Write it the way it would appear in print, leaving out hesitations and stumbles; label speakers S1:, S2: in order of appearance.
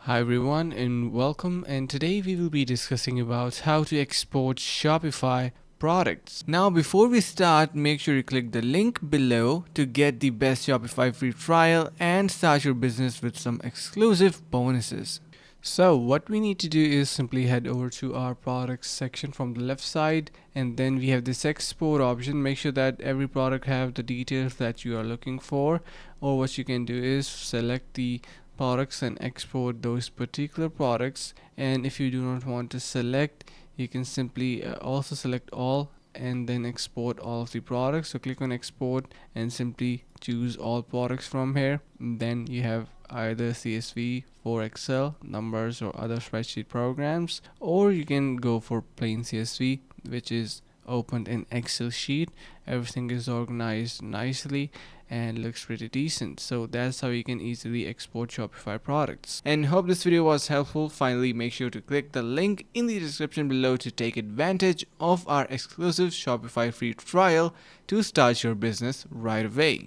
S1: Hi everyone and welcome, and today we will be discussing about how to export Shopify products. Now before we start, make sure you click the link below to get the best Shopify free trial and start your business with some exclusive bonuses. So what we need to do is simply head over to our products section from the left side, and then we have this export option. Make sure that every product have the details that you are looking for, or what you can do is select the products and export those particular products. And if you do not want to select, you can simply also select all and then export all of the products. So click on export and simply choose all products from here. And then you have either CSV for Excel, numbers, or other spreadsheet programs, or you can go for plain CSV, which is opened in Excel sheet. Everything is organized nicely and looks pretty decent. So that's how you can easily export Shopify products. And hope this video was helpful. Finally, make sure to click the link in the description below to take advantage of our exclusive Shopify free trial to start your business right away.